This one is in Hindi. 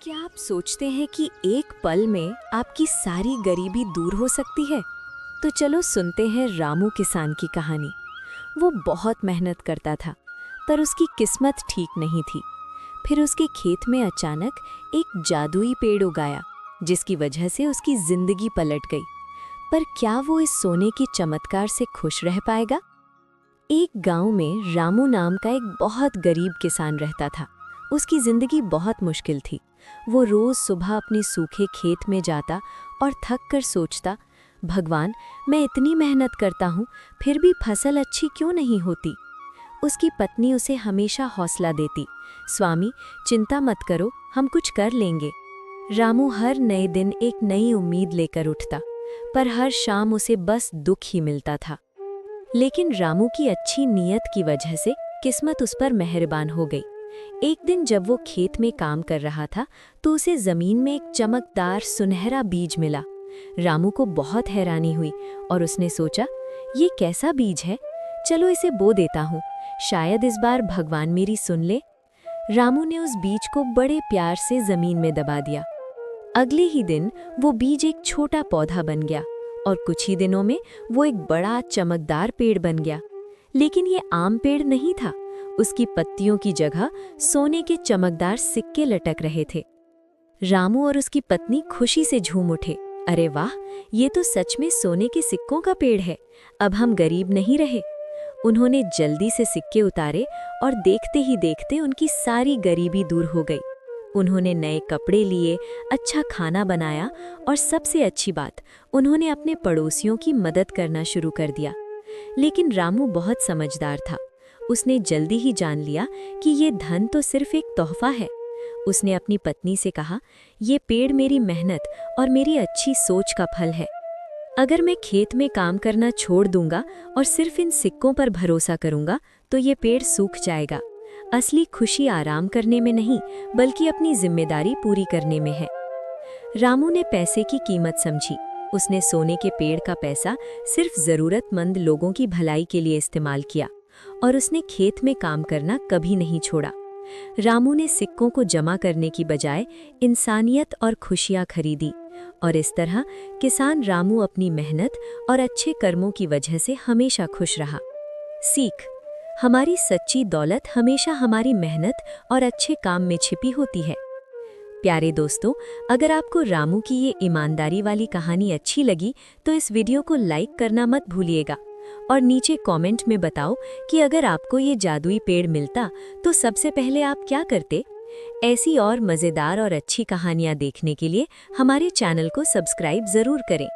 क्या आप सोचते हैं कि एक पल में आपकी सारी गरीबी दूर हो सकती है? तो चलो सुनते हैं रामू किसान की कहानी। वो बहुत मेहनत करता था, पर उसकी किस्मत ठीक नहीं थी। फिर उसके खेत में अचानक एक जादुई पेड़ उगाया, जिसकी वजह से उसकी जिंदगी पलट गई। पर क्या वो इस सोने के चमत्कार से खुश रह पाएगा? एक गांव में रामू नाम का एक बहुत गरीब किसान रहता था। उसकी जिंदगी बहुत मुश्किल थी। वो रोज सुबह अपने सूखे खेत में जाता और थक कर सोचता, भगवान, मैं इतनी मेहनत करता हूँ, फिर भी फसल अच्छी क्यों नहीं होती? उसकी पत्नी उसे हमेशा हौसला देती, स्वामी, चिंता मत करो, हम कुछ कर लेंगे। रामू हर नए दिन एक नई उम्मीद लेकर उठता, पर हर शाम उसे बस दुख ही मिलता था। लेकिन रामू की अच्छी नीयत की वजह से किस्मत उस पर मेहरबान हो गई। एक दिन जब वो खेत में काम कर रहा था, तो उसे जमीन में एक चमकदार सुनहरा बीज मिला। रामू को बहुत हैरानी हुई और उसने सोचा, ये कैसा बीज है? चलो इसे बो देता हूँ, शायद इस बार भगवान मेरी सुन ले। रामू ने उस बीज को बड़े प्यार से जमीन में दबा दिया। अगले ही दिन वो बीज एक छोटा पौधा बन गया और कुछ ही दिनों में वो एक बड़ा चमकदार पेड़ बन गया। लेकिन ये आम पेड़ नहीं था। उसकी पत्तियों की जगह सोने के चमकदार सिक्के लटक रहे थे। रामू और उसकी पत्नी खुशी से झूम उठे। अरे वाह, ये तो सच में सोने के सिक्कों का पेड़ है। अब हम गरीब नहीं रहे। उन्होंने जल्दी से सिक्के उतारे और देखते ही देखते उनकी सारी गरीबी दूर हो गई। उन्होंने नए कपड़े लिए, अच्छा खाना बनाया और सबसे अच्छी बात, उन्होंने अपने पड़ोसियों की मदद करना शुरू कर दिया। लेकिन रामू बहुत समझदार था। उसने जल्दी ही जान लिया कि ये धन तो सिर्फ एक तोहफा है। उसने अपनी पत्नी से कहा, ये पेड़ मेरी मेहनत और मेरी अच्छी सोच का फल है। अगर मैं खेत में काम करना छोड़ दूंगा और सिर्फ इन सिक्कों पर भरोसा करूंगा, तो ये पेड़ सूख जाएगा। असली खुशी आराम करने में नहीं, बल्कि अपनी जिम्मेदारी पूरी करने में है। रामू ने पैसे की कीमत समझी। उसने सोने के पेड़ का पैसा सिर्फ जरूरतमंद लोगों की भलाई के लिए इस्तेमाल किया और उसने खेत में काम करना कभी नहीं छोड़ा। रामू ने सिक्कों को जमा करने की बजाय इंसानियत और खुशियां खरीदी, और इस तरह किसान रामू अपनी मेहनत और अच्छे कर्मों की वजह से हमेशा खुश रहा। सीख: हमारी सच्ची दौलत हमेशा हमारी मेहनत और अच्छे काम में छिपी होती है। प्यारे दोस्तों, अगर आपको रामू की ये ईमानदारी वाली कहानी अच्छी लगी, तो इस वीडियो को लाइक करना मत भूलिएगा और नीचे कमेंट में बताओ कि अगर आपको ये जादुई पेड़ मिलता तो सबसे पहले आप क्या करते। ऐसी और मज़ेदार और अच्छी कहानियाँ देखने के लिए हमारे चैनल को सब्सक्राइब ज़रूर करें।